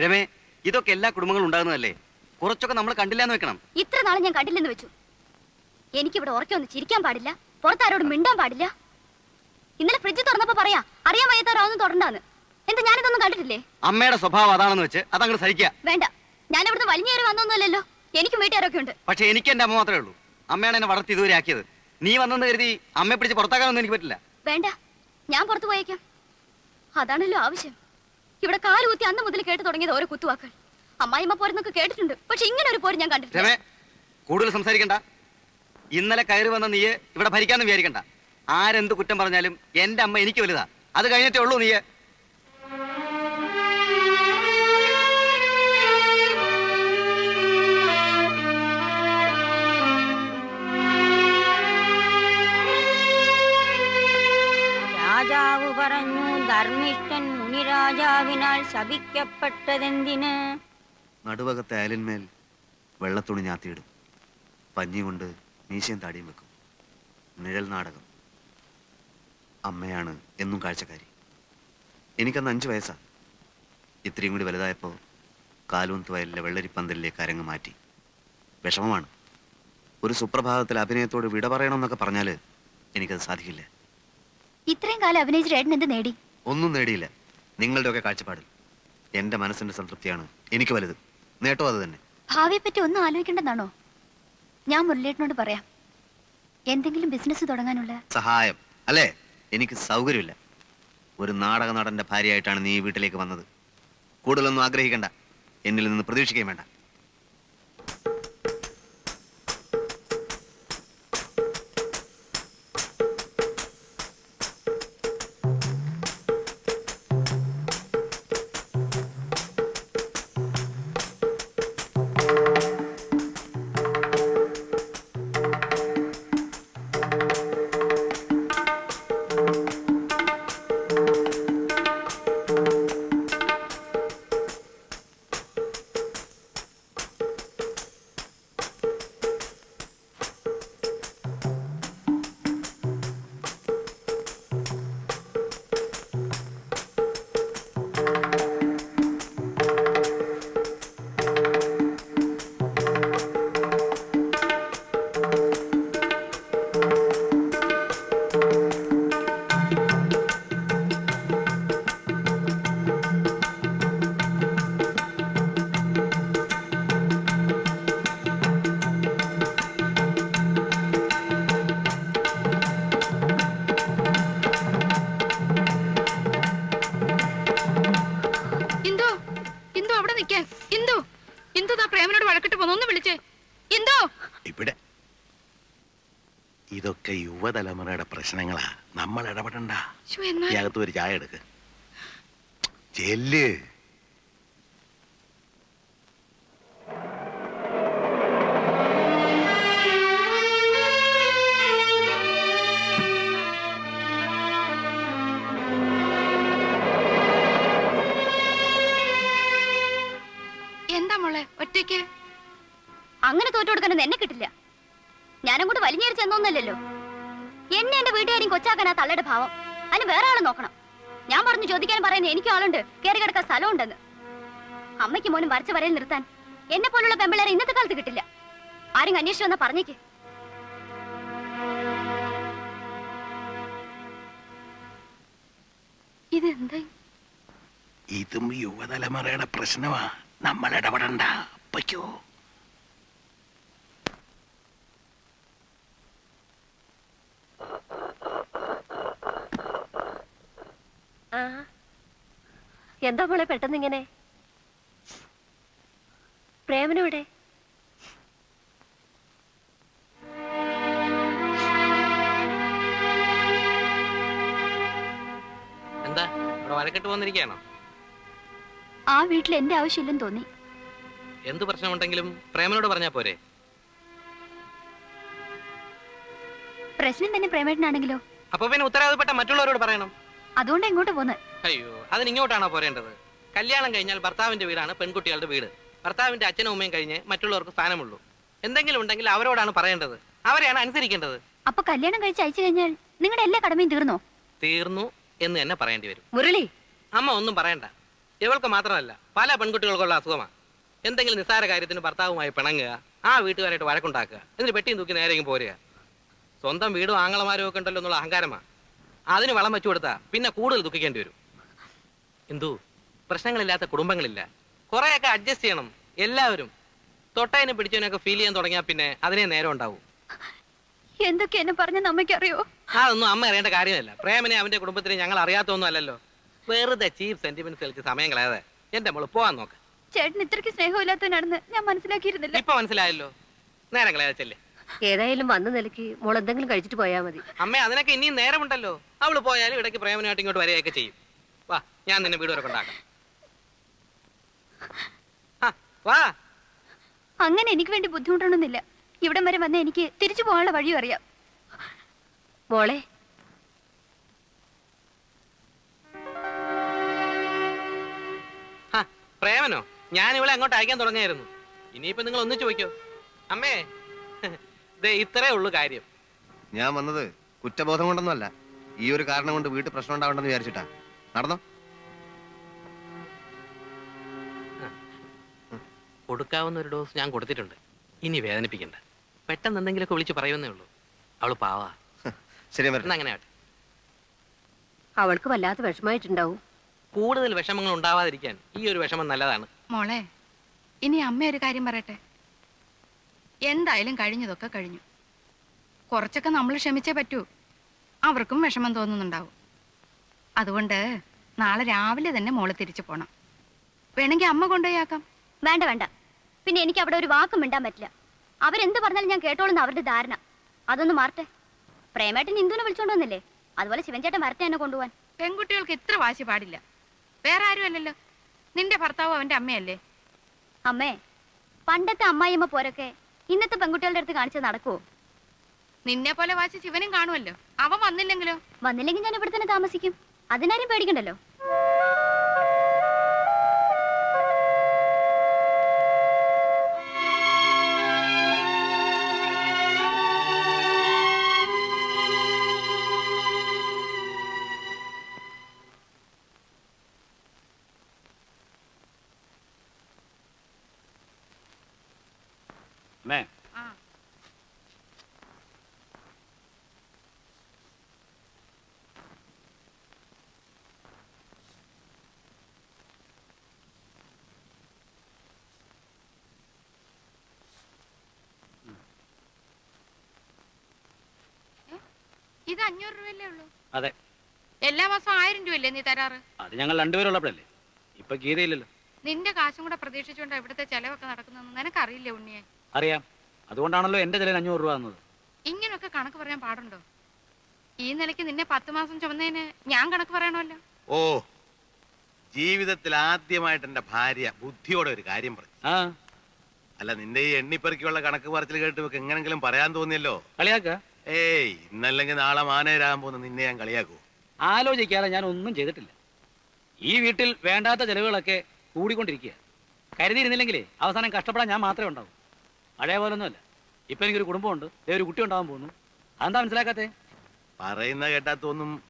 രമേ, ഇതൊക്കെ എല്ലാ കുടുംബങ്ങളും ഉണ്ടാകുന്നതല്ലേ? കുറച്ചൊക്കെ നമ്മൾ കണ്ടില്ലാന്ന് വെക്കണം. ഇത്ര നാളെ ഞാൻ കണ്ടില്ലെന്ന് വെച്ചു. എനിക്കിവിടെ ഉറക്കെ ഒന്ന് ചിരിക്കാൻ പാടില്ല, പുറത്താരോടും മിണ്ടാൻ പാടില്ല. ഇന്നലെ ഫ്രിഡ്ജ് തുറന്നപ്പോ പറയാ അറിയാൻ വയ്യാത്തവരാവുന്നു തുടണ്ടാന്ന്. എന്താ ഞാനിതൊന്നും കണ്ടിട്ടില്ലേ? അമ്മയുടെ സ്വഭാവം അതാണെന്ന് വെച്ച് അതങ്ങ് സഹിക്കുക. വേണ്ട, ഞാൻ ഇവിടുന്ന് വലിഞ്ഞേറി വന്നൊന്നുമല്ലല്ലോ. എനിക്കും വീട്ടുകാരൊക്കെ ഉണ്ട്. പക്ഷെ എനിക്ക് എന്റെ അമ്മ മാത്രമേ ഉള്ളൂ. അമ്മയാണ് എന്നെ വളർത്തി ഇതുവരെ ആക്കിയത്. നീ വന്നെന്ന് കരുതി അമ്മയെ പിടിച്ച് പുറത്താക്കാനൊന്നും എനിക്ക് പറ്റില്ല. വേണ്ട, ഞാൻ പുറത്തു പോയേക്കാം. അതാണല്ലോ ആവശ്യം. ഇവിടെ കാലുകുത്തി അന്ന് മുതൽ കേട്ടു തുടങ്ങിയത് ഓരോ കുത്തുവാക്കൾ. അമ്മായിമ്മ പോരെന്നൊക്കെ കേട്ടിട്ടുണ്ട്, പക്ഷെ ഇങ്ങനെ ഒരു പോര് ഞാൻ കണ്ടിട്ടില്ല. കൂടുതൽ സംസാരിക്കണ്ട. ഇന്നലെ കയറി വന്ന നീ ഇവിടെ ഭരിക്കാന്ന് വിചാരിക്കണ്ട. ആരെന്ത് കുറ്റം പറഞ്ഞാലും എന്റെ അമ്മ എനിക്ക് വലുതാ. അത് കഴിഞ്ഞിട്ടേ ഉള്ളൂ നീ. രാജാവ് പറഞ്ഞു, ധർമ്മിഷ്ഠൻ മുനിരാജാവിനാൽ ശപിക്കപ്പെട്ടതെന്തിന്? നടുവകത്തെ അയലിന്മേൽ വെള്ളത്തുണി ഞാത്തിയിടും, പഞ്ഞി കൊണ്ട് മീശയും താടിയും വെക്കും. നിഴൽ നാടകം. അമ്മയാണ് എന്നും കാഴ്ചക്കാരി. എനിക്കന്ന് 5 വയസ്സാ. ഇത്രയും കൂടി വലുതായപ്പോൾ കാലൂന്ത് വയലിലെ വെള്ളരിപ്പന്തലിലേക്ക് അരങ്ങ് മാറ്റി. വിഷമമാണ്. ഒരു സുപ്രഭാതത്തിൽ അഭിനയത്തോട് വിട പറയണമെന്നൊക്കെ പറഞ്ഞാൽ എനിക്കത് സാധിക്കില്ല. ഇത്രയും കാലം അഭിനയിച്ച ഏട്ടൻ എന്ത് നേടി? ഒന്നും നേടിയില്ല. നിങ്ങളുടെയൊക്കെ കാഴ്ചപ്പാടിൽ എന്റെ മനസ്സിന്റെ സംതൃപ്തിയാണ് എനിക്ക് വലുത്. നേട്ടം അത് തന്നെ. ഭാവിയെ പറ്റി ഒന്നും ആലോചിക്കേണ്ടെന്നാണോ? ഞാൻ മുരളിയേട്ടനോട് പറയാം, എന്തെങ്കിലും ബിസിനസ് തുടങ്ങാനുള്ള സഹായം. അല്ലേ? എനിക്ക് സൗകര്യമില്ല. ഒരു നാടക നടന്റെ ഭാര്യയായിട്ടാണ് നീ ഈ വീട്ടിലേക്ക് വന്നത്. കൂടുതലൊന്നും ആഗ്രഹിക്കണ്ട, എന്നിൽ നിന്ന് പ്രതീക്ഷിക്കുകയും വേണ്ട. ഇതൊക്കെ യുവതലമുറയുടെ പ്രശ്നങ്ങളാ, നമ്മൾ ഇടപെടണ്ട. അകത്ത് ഒരു ചായ എടുക്ക്. ചെല്ല്. എന്താ മോളെ ഒറ്റയ്ക്ക്? അങ്ങനെ തോറ്റു കൊടുക്കാനൊന്നും എന്നെ കിട്ടില്ല. ഞാനങ്ങോട്ട് വലിഞ്ഞേറി ചെന്നൊന്നല്ലോ. എന്നെ എന്റെ വീട്ടുകാരും കൊച്ചാക്കാനാ തള്ളയുടെ ഭാവം. അതിന് വേറെ ആളെ നോക്കണം. ഞാൻ പറഞ്ഞു ചോദിക്കാനും പറയുന്നത് എനിക്കും ആളുണ്ട്, കയറി കിടക്കാൻ സ്ഥലമുണ്ടെന്ന്. അമ്മയ്ക്ക് മോനും വരച്ച വരയിൽ നിർത്താൻ എന്നെ പോലുള്ള പെമ്പിള്ളേരെ ഇന്നത്തെ കാലത്ത് കിട്ടില്ല. ആരും അന്വേഷിച്ചു വന്നാ പറഞ്ഞേക്ക്. ഇതെന്താ? ഇതും യുവതലമുറയുടെ പ്രശ്നമാ, നമ്മൾ ഇടപെടണ്ട. പയ്യോ. എന്താ മോളെ പെട്ടെന്ന് ഇങ്ങനെ? പ്രേമനോടെ? എന്താ ഇവിടെ വഴക്കിട്ട് വന്നിരിക്കുകയാണോ? ആ വീട്ടിൽ എന്റെ ആവശ്യമില്ലെന്ന് തോന്നി. എന്ത് പ്രശ്നമുണ്ടെങ്കിലും പ്രേമനോട് പറഞ്ഞാ പോരെ? പ്രശ്നം തന്നെ പ്രേമേട്ടനാണെങ്കിലോ? അപ്പൊ പിന്നെ ഉത്തരവാദപ്പെട്ട മറ്റുള്ളവരോട് പറയണം. അതുകൊണ്ട് എങ്ങോട്ട് പോന്നെ? അയ്യോ, അതിന് ഇങ്ങോട്ടാണോ പോരേണ്ടത്? കല്യാണം കഴിഞ്ഞാൽ ഭർത്താവിന്റെ വീടാണ് പെൺകുട്ടികളുടെ വീട്. ഭർത്താവിന്റെ അച്ഛനും അമ്മയും കഴിഞ്ഞ് മറ്റുള്ളവർക്ക് സ്ഥാനമുള്ളൂ. എന്തെങ്കിലും ഉണ്ടെങ്കിൽ അവരോടാണ് പറയേണ്ടത്, അവരെയാണ് അനുസരിക്കേണ്ടത്. അപ്പൊ കല്യാണം കഴിച്ച് അയച്ചു കഴിഞ്ഞാൽ നിങ്ങളുടെ എല്ലാ കടമയും തീർന്നോ? തീർന്നു എന്ന് തന്നെ പറയേണ്ടി വരും. മുരളി, അമ്മ ഒന്നും പറയണ്ട. ഇവൾക്ക് മാത്രമല്ല പല പെൺകുട്ടികൾക്കുള്ള അസുഖമാണ്. എന്തെങ്കിലും നിസ്സാര കാര്യത്തിന് ഭർത്താവുമായി പിണങ്ങുക, ആ വീട്ടുകാരായിട്ട് വഴക്കുണ്ടാക്കുക, എന്നിട്ട് പെട്ടിയും തൂക്കി നേരെയും പോരുക. സ്വന്തം വീടും ആങ്ങളമാരും ഒക്കെ ഉണ്ടല്ലോ എന്നുള്ള അഹങ്കാരമാണ്. അതിന് വളം വെച്ചു കൊടുത്താൽ പിന്നെ കൂടുതൽ ദുഃഖിക്കേണ്ടി വരും. എന്തു പ്രശ്നങ്ങളില്ലാത്ത കുടുംബങ്ങളില്ല. കുറെയൊക്കെ അഡ്ജസ്റ്റ് ചെയ്യണം എല്ലാവരും. തൊട്ടതിനെ പിടിച്ചതിനൊക്കെ ഫീൽ ചെയ്യാൻ തുടങ്ങിയാൽ പിന്നെ അതിനെ നേരം ഉണ്ടാവും. എന്തൊക്കെ എന്നെ പറഞ്ഞെന്ന് അമ്മയ്ക്കറിയോ? അതൊന്നും അമ്മ അറിയേണ്ട കാര്യമല്ല. പ്രേമനെ അവന്റെ കുടുംബത്തിനെ ഞങ്ങൾ അറിയാത്തൊന്നും അല്ലല്ലോ. വെറുതെ ചീപ്പ് സെന്റിമെന്റ്സ് കളിച്ച് സമയം കളയാതെ എന്റെ മോള് പോവാൻ നോക്ക്. ചേട്ടൻ ഇത്രയ്ക്ക് സ്നേഹമില്ലാത്തവനാണെന്ന് ഞാൻ മനസ്സിലാക്കിയിരുന്നില്ല. ഇപ്പൊ മനസ്സിലായല്ലോ. നേരം കളയാച്ചല്ലേ. ഏതായാലും വന്ന നിലയ്ക്ക് മോൾ എന്തെങ്കിലും കഴിച്ചിട്ട് പോയാൽ മതി. അമ്മ അതിനൊക്കെ ഇനിയും നേരമുണ്ടല്ലോ. അവള് പോയാലും ഇടയ്ക്ക് പ്രേമനായിട്ട് ഇങ്ങോട്ട് വരികയൊക്കെ ചെയ്യും. വാ, ഞാൻ നിന്നെ വീട് വരെ കൊണ്ടാക്കാം. വാ. അങ്ങനെ എനിക്ക് വേണ്ടി ബുദ്ധിമുട്ടണമെന്നില്ല. ഇവിടം വരെ വന്ന എനിക്ക് തിരിച്ചു പോകാനുള്ള വഴിയും അറിയാം. മോളെ പ്രേമനോ? ഞാൻ ഇവളെ അങ്ങോട്ട് അയക്കാൻ തുടങ്ങിയായിരുന്നു. ഇനിയിപ്പോ നിങ്ങൾ ഒന്നിച്ചു പോയിക്കോ. അമ്മേ, ദേ ഇത്രേ ഉള്ളു കാര്യം. ഞാൻ വന്നത് കുറ്റബോധം കൊണ്ടൊന്നുമല്ല, ഈ ഒരു കാരണം കൊണ്ട് വീട്ടിൽ പ്രശ്നം ഉണ്ടാവണ്ടെന്ന് വിചാരിച്ചിട്ടാ. നടന്നോ. കൊടുക്കാവുന്ന ഒരു ഡോസ് ഞാൻ കൊടുത്തിട്ടുണ്ട്. ഇനി വേദനിപ്പിക്കണ്ട. പെട്ടെന്ന് എന്തെങ്കിലുമൊക്കെ വിളിച്ച് പറയുന്നേ ഉള്ളൂ. അവള് പാവാ. ശരി, എന്നാ അങ്ങനെ ആട്ടെ. അവൾക്ക് വല്ലാത്ത വിഷമായിട്ടുണ്ടാവും. കൂടുതൽ വിഷമങ്ങൾ ഉണ്ടാവാതിരിക്കാൻ ഈ ഒരു വിഷമം നല്ലതാണ്. മോളെ, ഇനി അമ്മ ഒരു കാര്യം പറയട്ടെ. എന്തായാലും കഴിഞ്ഞതൊക്കെ കഴിഞ്ഞു. കുറച്ചൊക്കെ നമ്മൾ ക്ഷമിച്ചേ പറ്റൂ. അവർക്കും വിഷമം തോന്നുന്നുണ്ടാവും. അതുകൊണ്ട് നാളെ രാവിലെ തന്നെ മോള് തിരിച്ചു പോണം. വേണമെങ്കിൽ അമ്മ കൊണ്ടുപോയാക്കാം. വേണ്ട വേണ്ട. പിന്നെ എനിക്ക് അവിടെ ഒരു വാക്കും മിണ്ടാൻ പറ്റില്ല. അവരെന്ത് പറഞ്ഞാലും ഞാൻ കേട്ടോളുന്ന അവരുടെ ധാരണ. അതൊന്ന് മാറട്ടെ. പ്രേമേട്ടൻ ഇന്ദുവിനെ വിളിച്ചോണ്ട് വന്നില്ലേ, അതുപോലെ ശിവൻചേട്ടൻ വരട്ടെ എന്നെ കൊണ്ടുപോവാൻ. പെൺകുട്ടികൾക്ക് ഇത്ര വാശി പാടില്ല. വേറെ ആരും അല്ലല്ലോ, നിന്റെ ഭർത്താവും അവന്റെ അമ്മയല്ലേ. അമ്മേ, പണ്ടത്തെ അമ്മായിയമ്മ പോരൊക്കെ ഇന്നത്തെ പെൺകുട്ടികളുടെ അടുത്ത് കാണിച്ചത് നടക്കുവോ? നിന്നെ പോലെ വാശി ശിവനും കാണുമല്ലോ. അവൻ വന്നില്ലെങ്കിലോ? വന്നില്ലെങ്കിൽ ഞാൻ ഇവിടെ തന്നെ താമസിക്കും. അതിനാരും പേടിക്കണ്ടല്ലോ. ആ, ഇത് 500 രൂപയല്ലേ ഉള്ളൂ? അതെ. എല്ലാ മാസവും 1000 രൂപയല്ലേ നീ തരാറ്? അത് ഞങ്ങൾ രണ്ടുപേരുള്ളപ്പോഴല്ലേ. ഇപ്പൊ ഗീതയില്ലല്ലോ. നിന്റെ കാശും കൂടെ പ്രതീക്ഷിച്ചുകൊണ്ട് ഇവിടുത്തെ ചെലവൊക്കെ നടക്കുന്നതെന്ന് നിനക്കറിയില്ലേ ഉണ്ണിയെ? അറിയാം. അതുകൊണ്ടാണല്ലോ എന്റെ ചിലവിൽ 500 രൂപ തന്നത്. ഇങ്ങനൊക്കെ കണക്ക് പറയാൻ പാടുണ്ടോ? ഈ നിലയ്ക്ക് നിന്നെ 10 മാസം ചുമന്നതിന് ഞാൻ കണക്ക് പറയണമല്ലോ. ഓ, ജീവിതത്തിൽ ആദ്യമായിട്ട് എന്റെ ഭാര്യ ബുദ്ധിയോടെ ഒരു കാര്യം പറഞ്ഞു. ആ അല്ല, നിന്റെ ഈ എണ്ണിപ്പെറുക്കിയുള്ള കണക്ക് പറച്ചിൽ കേട്ട് ഇവക്ക് എങ്ങനെങ്കിലും പറയാൻ തോന്നിയല്ലോ. കളിയാക്ക. ഏയ്, ഇന്നല്ലെങ്കിൽ നാളെ മാനേരാകാൻ പോകുന്ന നിന്നെ ഞാൻ കളിയാക്കൂ. ആലോചിക്കാതെ ഞാൻ ഒന്നും ചെയ്തിട്ടില്ല. ഈ വീട്ടിൽ വേണ്ടാത്ത ചെലവുകളൊക്കെ കൂടിക്കൊണ്ടിരിക്കുക. കരുതിയിരുന്നില്ലെങ്കിലേ അവസാനം കഷ്ടപ്പെടാൻ ഞാൻ മാത്രമേ ഉണ്ടാവൂ. പഴയ പോലൊന്നുമല്ല. ഇപ്പൊ എനിക്കൊരു കുടുംബമുണ്ട്, ഒരു കുട്ടി ഉണ്ടാവാൻ പോകുന്നു. അതെന്താ മനസ്സിലാക്കാത്തേ? പറയുന്ന കേട്ടാത്തൊന്നും